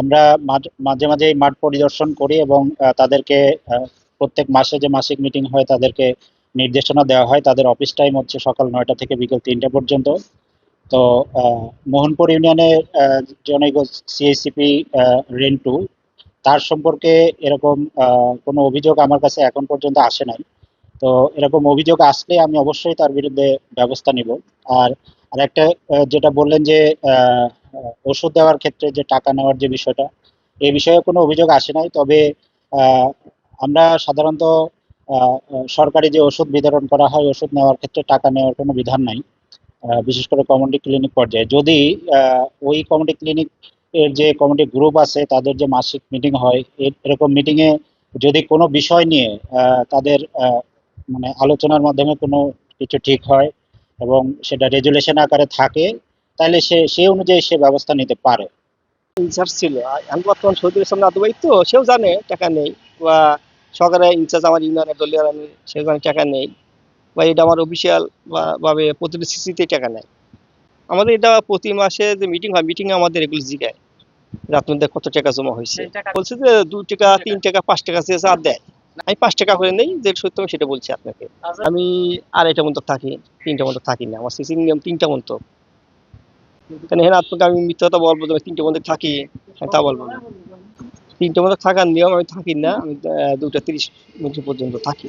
আমরা মাঝে মাঝে এই মাঠ পরিদর্শন করি এবং তাদেরকে প্রত্যেক মাসে যে মাসিক মিটিং হয় তাদেরকে নির্দেশনা দেওয়া হয়। তাদের অফিস টাইম হচ্ছে সকাল 9টা থেকে বিকেল 3টা পর্যন্ত। তো মোহনপুর ইউনিয়নের জনৈক সিএসসিপি রেন্টু, তার সম্পর্কে এরকম কোনো অভিযোগ আমার কাছে এখন পর্যন্ত আসে নাই। তো এরকম অভিযোগ আসলে আমি অবশ্যই তার বিরুদ্ধে ব্যবস্থা নিব। আর আরেকটা যেটা বললেন যে আহ, ওষুধ দেওয়ার ক্ষেত্রে যে টাকা নেওয়ার যে বিষয়টা, এই বিষয়ে কোনো অভিযোগ আসে নাই। তবে আহ, আমরা সাধারণত সরকারি যে ওষুধ বিতরণ করা হয়, ওষুধ নেওয়ার ক্ষেত্রে টাকা নেওয়ার কোনো বিধান নাই। বিশেষ করে কমিউনিটি ক্লিনিক পর্যায়ে যদি ওই কমিউনিটি ক্লিনিক এর যে কমিউনিটি গ্রুপ আছে তাদের যে মাসিক মিটিং হয়, এরকম মিটিং এ যদি কোনো বিষয় নিয়ে তাদের মানে আলোচনার মাধ্যমে কোনো কিছু ঠিক হয় এবং সেটা রেজুলেশন আকারে থাকে, তাহলে সে সেই অনুযায়ী সে ব্যবস্থা নিতে পারে। ইনচার্জ ছিল এখন বর্তমান শহীদুল ইসলাম নাদুভাই, তো সেও জানে টাকা নেই, বা সরকারের ইনচার্জ আমার ইউনিয়নের দলীয় আমি, সেও জানে টাকা নেই, বা এটা আমার অফিসিয়াল ভাবে প্রতিটি সিসিতে টাকা নেয়। আমাদের এটা প্রতি মাসে যে মিটিং হয়, মিটিং এ আমাদের এগুলো জিগায় যে আপনাদের কত টাকা জমা হয়েছে। বলছে যে 2 টাকা 3 টাকা 5 টাকা চেয়েছে আর দেয়। আমি 5 টাকা করে নেই, যে সত্য আমি সেটা বলছি আপনাকে। আমি 2:30টা পর্যন্ত থাকি, 3টা পর্যন্ত থাকি না, আমার সিসি নিয়ম 3টা পর্যন্ত। কারণ এখানে আপনাকে আমি মিথ্যা কথা বলবো যে আমি 3টা পর্যন্ত থাকি, আমি তা বলবো না। 3টা পর্যন্ত থাকার নিয়ম, আমি থাকি না, আমি 2টা 30 মিনিট পর্যন্ত থাকি।